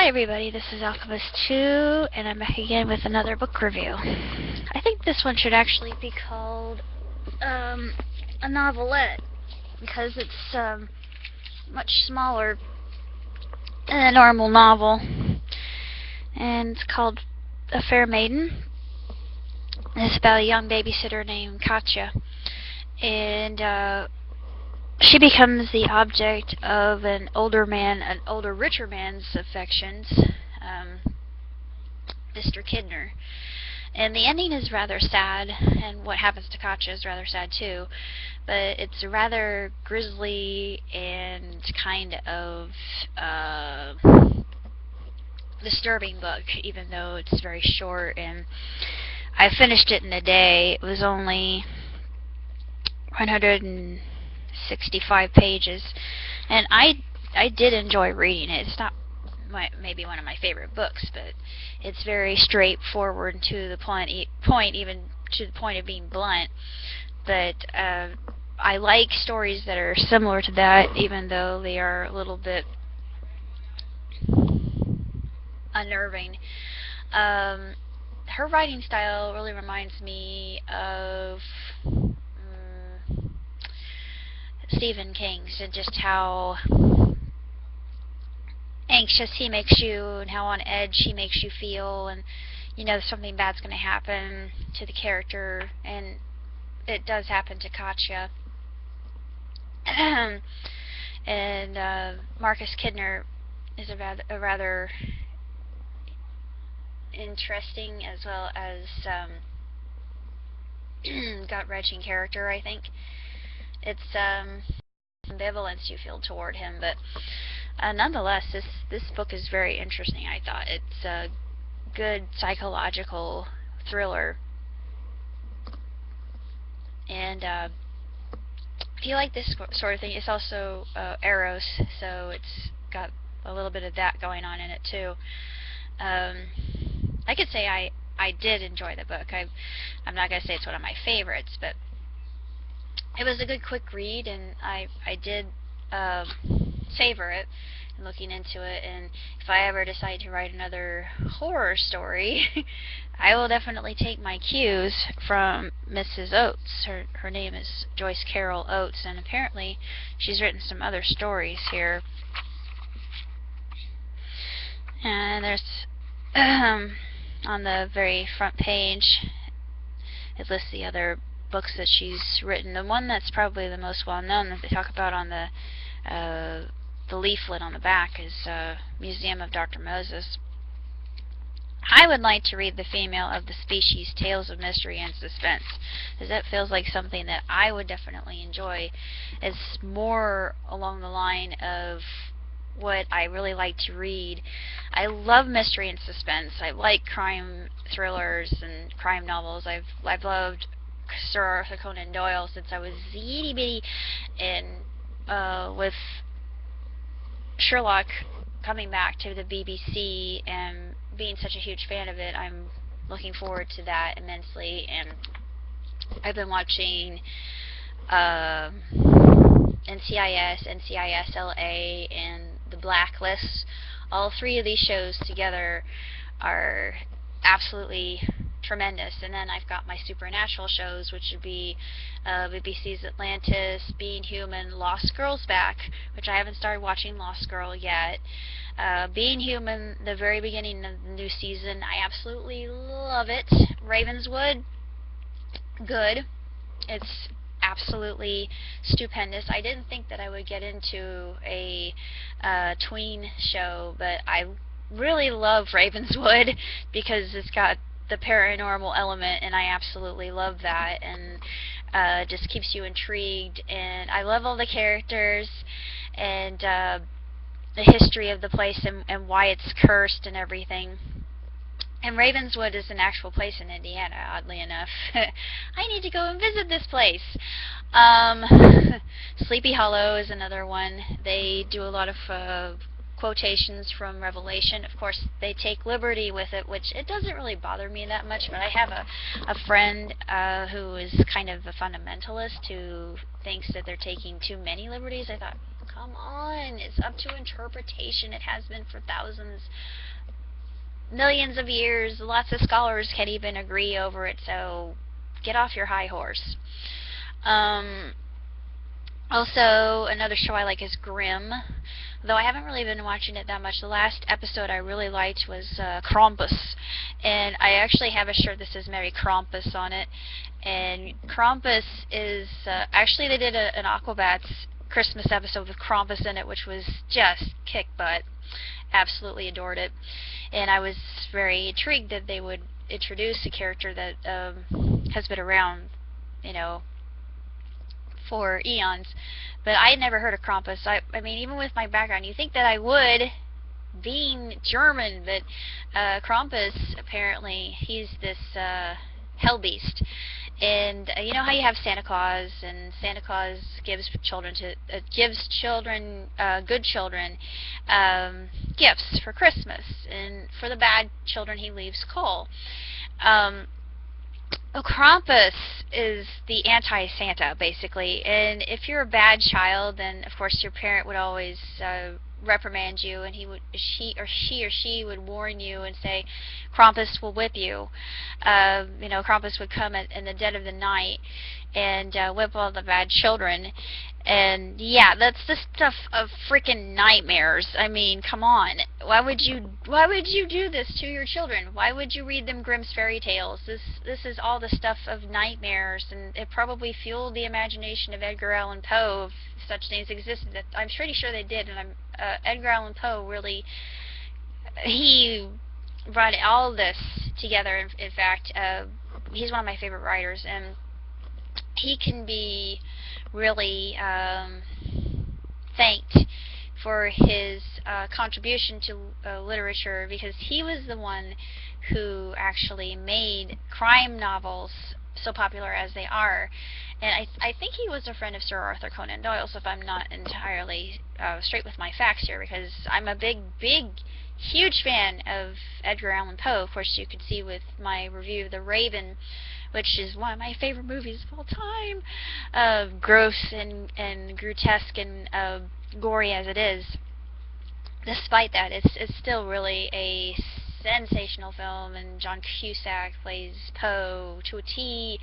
Hi everybody, this is Alchemist2, and I'm back again with another book review. I think this one should actually be called a novelette, because it's much smaller than a normal novel. And it's called A Fair Maiden. It's about a young babysitter named Katya. And she becomes the object of an older, richer man's affections, Mr. Kidner. And the ending is rather sad, and what happens to Katya is rather sad too. But it's a rather grisly and kind of disturbing book, even though it's very short. And I finished it in a day. It was only 165 pages, and I did enjoy reading it. It's not maybe one of my favorite books, but it's very straightforward and to the point, even to the point of being blunt. But I like stories that are similar to that, even though they are a little bit unnerving. Her writing style really reminds me of Stephen King's, and just how anxious he makes you and how on edge he makes you feel, and you know something bad's going to happen to the character, and it does happen to Katya. And Marcus Kidner is a rather interesting as well as gut-wrenching character, I think. It's ambivalence you feel toward him, but nonetheless, this book is very interesting. I thought it's a good psychological thriller, and if you like this sort of thing, it's also Eros, so it's got a little bit of that going on in it too. I could say I did enjoy the book. I'm not going to say it's one of my favorites, but it was a good quick read, and I did savor it and looking into it. And if I ever decide to write another horror story, I will definitely take my cues from Mrs. Oates. Her name is Joyce Carol Oates, and apparently she's written some other stories here. And there's on the very front page, it lists the other books that she's written. The one that's probably the most well known that they talk about on the leaflet on the back is Museum of Dr. Moses. I would like to read The Female of the Species, Tales of Mystery and Suspense, because that feels like something that I would definitely enjoy. It's more along the line of what I really like to read. I love mystery and suspense. I like crime thrillers and crime novels. I've loved Sir Arthur Conan Doyle since I was itty bitty, and with Sherlock coming back to the BBC and being such a huge fan of it, I'm looking forward to that immensely. And I've been watching NCIS, NCIS-LA, and The Blacklist. All three of these shows together are absolutely tremendous. And then I've got my supernatural shows, which would be BBC's Atlantis, Being Human, Lost Girl's back, which I haven't started watching Lost Girl yet. Being Human, the very beginning of the new season, I absolutely love it. Ravenswood, good. It's absolutely stupendous. I didn't think that I would get into a tween show, but I really love Ravenswood because it's got the paranormal element, and I absolutely love that, and just keeps you intrigued. And I love all the characters and the history of the place and why it's cursed and everything. And Ravenswood is an actual place in Indiana, oddly enough. I need to go and visit this place. Sleepy Hollow is another one. They do a lot of quotations from Revelation. Of course, they take liberty with it, which it doesn't really bother me that much, but I have a friend who is kind of a fundamentalist who thinks that they're taking too many liberties. I thought, Come on. It's up to interpretation. It has been for thousands, millions of years. Lots of scholars can't even agree over it, so get off your high horse. Also, another show I like is Grimm, though I haven't really been watching it that much. The last episode I really liked was Krampus, and I actually have a shirt that says Merry Krampus on it. And Krampus is, actually they did an Aquabats Christmas episode with Krampus in it, which was just kick butt. Absolutely adored it. And I was very intrigued that they would introduce a character that has been around, you know, for eons, but I had never heard of Krampus. I mean, even with my background, you think that I would, being German, but Krampus, apparently, he's this hell beast. And you know how you have Santa Claus, and Santa Claus gives good children, gifts for Christmas, and for the bad children he leaves coal. Krampus is the anti-Santa, basically, and if you're a bad child, then of course your parent would always reprimand you, and she or she would warn you and say, Krampus will whip you. You know, Krampus would come in the dead of the night and whip all the bad children. And yeah, that's the stuff of freaking nightmares. I mean, come on. Why would you do this to your children? Why would you read them Grimm's fairy tales? This is all the stuff of nightmares, and it probably fueled the imagination of Edgar Allan Poe, if such things existed. I'm pretty sure they did, and Edgar Allan Poe really, he brought all this together. In fact, he's one of my favorite writers, and he can be really thanked for his contribution to literature, because he was the one who actually made crime novels so popular as they are. And I think he was a friend of Sir Arthur Conan Doyle, so if I'm not entirely straight with my facts here, because I'm a big, huge fan of Edgar Allan Poe. Of course, you could see with my review of The Raven, which is one of my favorite movies of all time, gross and grotesque and gory as it is. Despite that, it's still really a sensational film, and John Cusack plays Poe to a T,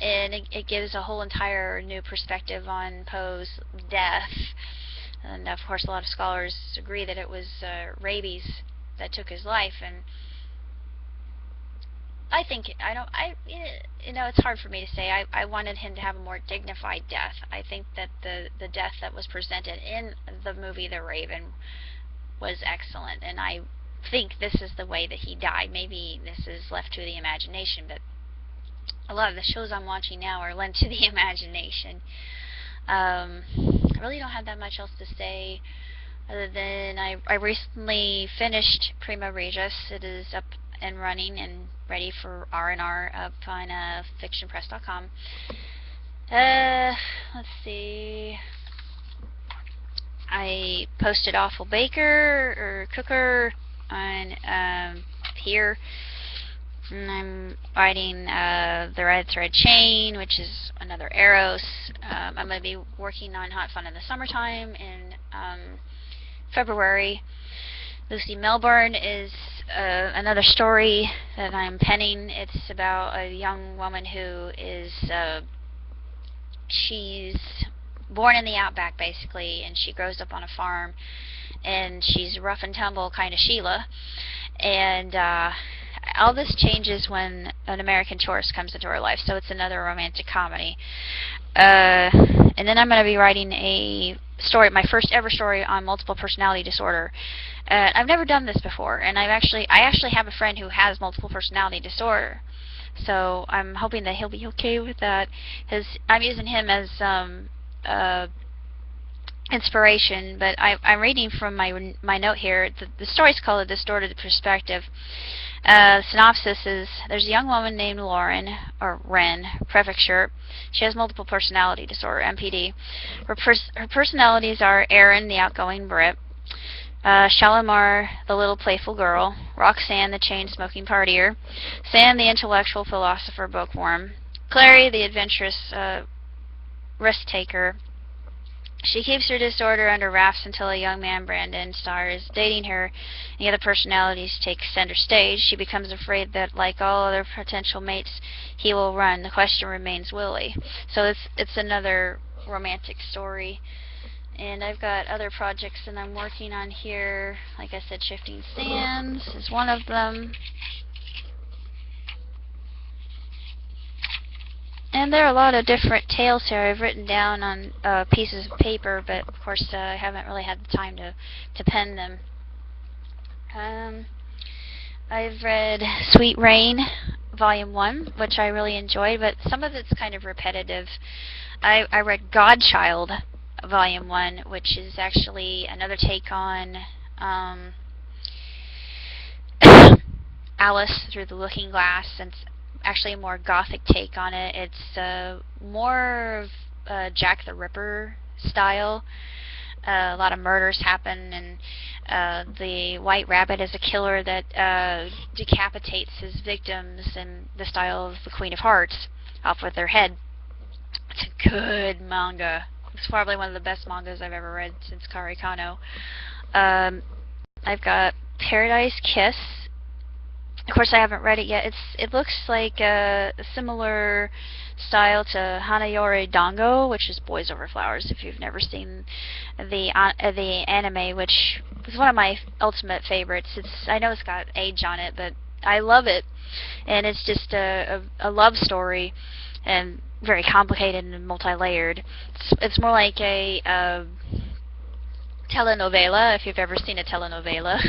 and it gives a whole entire new perspective on Poe's death. And of course, a lot of scholars agree that it was rabies that took his life, and I think you know, it's hard for me to say. I wanted him to have a more dignified death. I think that the death that was presented in the movie The Raven was excellent, and I think this is the way that he died. Maybe this is left to the imagination, but a lot of the shows I'm watching now are lent to the imagination. I really don't have that much else to say, other than I recently finished Prima Regis. It is up and running and ready for R&R up on fictionpress.com. Let's see. I posted Awful Baker or Cooker on here, and I'm writing The Red Thread Chain, which is another Eros. I'm going to be working on Hot Fun in the Summertime in February. Lucy Melbourne is another story that I'm penning. It's about a young woman who is she's born in the outback, basically, and she grows up on a farm, and she's rough and tumble kind of Sheila, and all this changes when an American tourist comes into her life, so it's another romantic comedy. And then I'm going to be writing a story, my first ever story on multiple personality disorder. I've never done this before, and I actually have a friend who has multiple personality disorder, so I'm hoping that he'll be okay with that, because I'm using him as inspiration. But I'm reading from my note here. The story's called A Distorted Perspective. Synopsis is: there's a young woman named Lauren, or Wren, prefecture. She has multiple personality disorder, MPD. Her personalities are Erin, the outgoing Brit, Shalimar, the little playful girl, Roxanne, the chain-smoking partier, Sam, the intellectual philosopher bookworm, Clary, the adventurous risk-taker, She keeps her disorder under wraps until a young man, Brandon, starts dating her, and the other personalities take center stage. She becomes afraid that, like all other potential mates, he will run. The question remains, will he? So it's another romantic story. And I've got other projects that I'm working on here. Like I said, Shifting Sands is one of them. And there are a lot of different tales here I've written down on pieces of paper, but of course I haven't really had the time to pen them. I've read Sweet Rain, Volume 1, which I really enjoyed, but some of it's kind of repetitive. I read Godchild, Volume 1, which is actually another take on Alice Through the Looking Glass, and it's actually a more gothic take on it. It's more of Jack the Ripper style. A lot of murders happen, and the White Rabbit is a killer that decapitates his victims in the style of the Queen of Hearts, off with their head. It's a good manga. It's probably one of the best mangas I've ever read since Kari Kano. I've got Paradise Kiss. Of course, I haven't read it yet. It looks like a similar style to Hanayori Dango, which is Boys Over Flowers. If you've never seen the anime, which is one of my ultimate favorites. I know it's got age on it, but I love it, and it's just a love story, and very complicated and multi-layered. It's more like a telenovela, if you've ever seen a telenovela.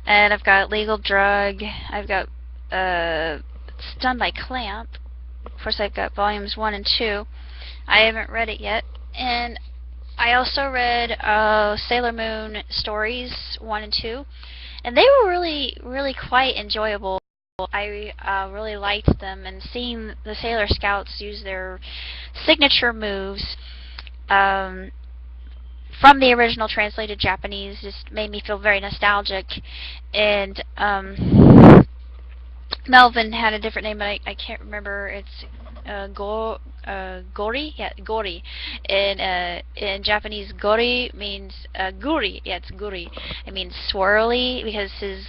And I've got Legal Drug. I've got it's done by Clamp. Of course, I've got volumes 1 and 2. I haven't read it yet. And I also read Sailor Moon Stories 1 and 2. And they were really, really quite enjoyable. I really liked them, and seeing the Sailor Scouts use their signature moves from the original translated Japanese just made me feel very nostalgic. And Melvin had a different name, but I can't remember. It's Gori? Yeah, Gori. In Japanese, Gori means Guri. Yeah, it's Guri. It means swirly, because his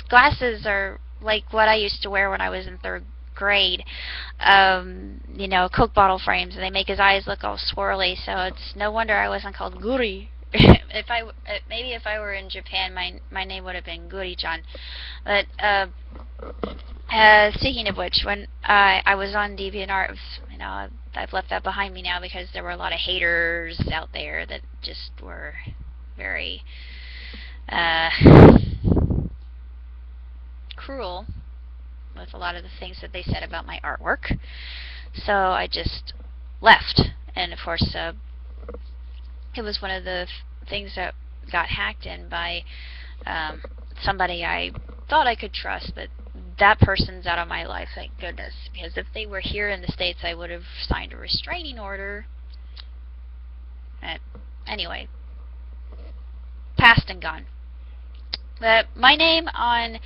glasses are like what I used to wear when I was in 3rd grade. You know, Coke bottle frames, and they make his eyes look all swirly. So it's no wonder I wasn't called Guri. Maybe if I were in Japan, my name would have been Guri-chan. But speaking of which, when I was on DeviantArt, you know, I've left that behind me now because there were a lot of haters out there that just were very cruel with a lot of the things that they said about my artwork. So I just left, and of course it was one of the things that got hacked in by somebody I thought I could trust, but that person's out of my life, thank goodness, because if they were here in the States, I would have signed a restraining order. Anyway, past and gone. But my name on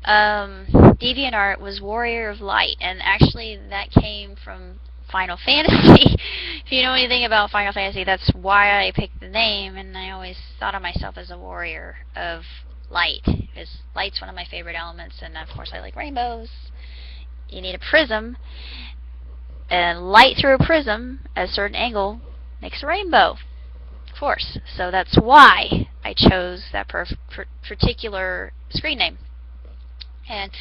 DeviantArt was Warrior of Light, and actually that came from Final Fantasy. If you know anything about Final Fantasy, that's why I picked the name, and I always thought of myself as a warrior of light, because light's one of my favorite elements, and of course I like rainbows. You need a prism, and light through a prism at a certain angle makes a rainbow, of course. So that's why I chose that particular screen name. And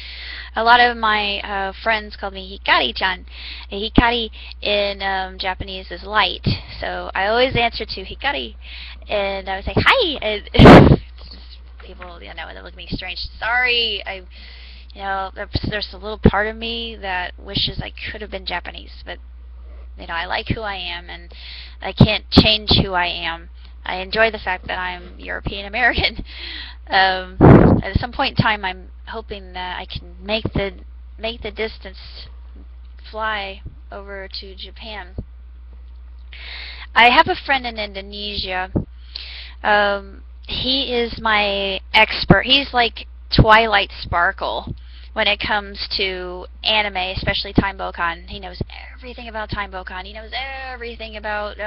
a lot of my friends called me Hikari-chan. Hikari in Japanese is light, so I always answer to Hikari, and I would say hi. And people, you know, they look at me strange. Sorry, you know, there's a little part of me that wishes I could have been Japanese, but you know, I like who I am, and I can't change who I am. I enjoy the fact that I'm European American. At some point in time, I'm hoping that I can make the distance, fly over to Japan. I have a friend in Indonesia. He is my expert. He's like Twilight Sparkle when it comes to anime, especially Time Bokan. He knows everything about Time Bokon. He knows everything about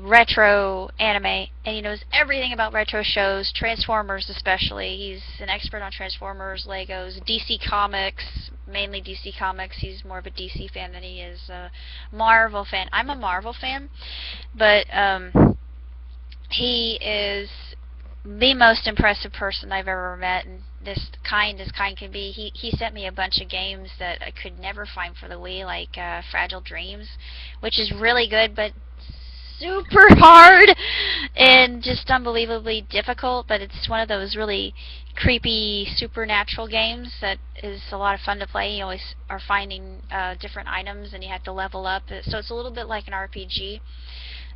retro anime, and he knows everything about retro shows, Transformers especially. He's an expert on Transformers, Legos, DC Comics, mainly DC Comics. He's more of a DC fan than he is a Marvel fan. I'm a Marvel fan, but he is the most impressive person I've ever met, and this kind as kind can be. He sent me a bunch of games that I could never find for the Wii, like Fragile Dreams, which is really good, but super hard and just unbelievably difficult. But it's one of those really creepy supernatural games that is a lot of fun to play. You always are finding different items, and you have to level up. So it's a little bit like an RPG.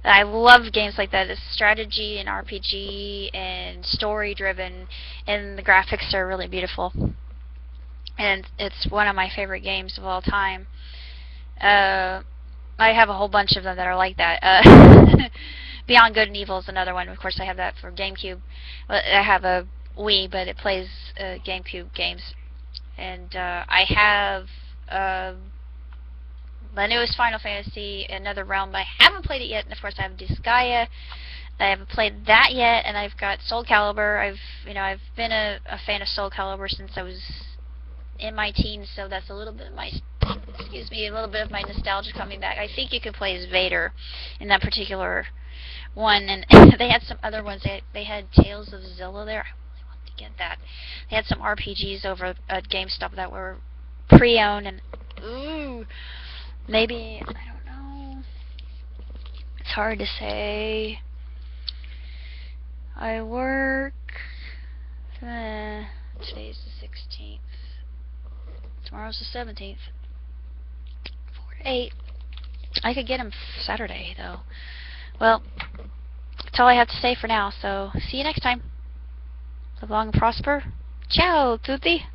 I love games like that. It's strategy and RPG and story-driven, and the graphics are really beautiful. And it's one of my favorite games of all time. I have a whole bunch of them that are like that. Beyond Good and Evil is another one. Of course, I have that for GameCube. I have a Wii, but it plays GameCube games. And I have the newest Final Fantasy, Another Realm. I haven't played it yet, and of course I have Disgaea. I haven't played that yet, and I've got Soul Calibur. I've been a fan of Soul Calibur since I was in my teens, so that's a little bit of my a little bit of my nostalgia coming back. I think you can play as Vader in that particular one, and they had some other ones. They had Tales of Zilla there. I really wanted to get that. They had some RPGs over at GameStop that were pre-owned, and ooh. Maybe, I don't know. It's hard to say. I work. Today's the 16th. Tomorrow's the 17th. 4 to 8. I could get him Saturday, though. Well, that's all I have to say for now, so see you next time. Live long and prosper. Ciao, tutti!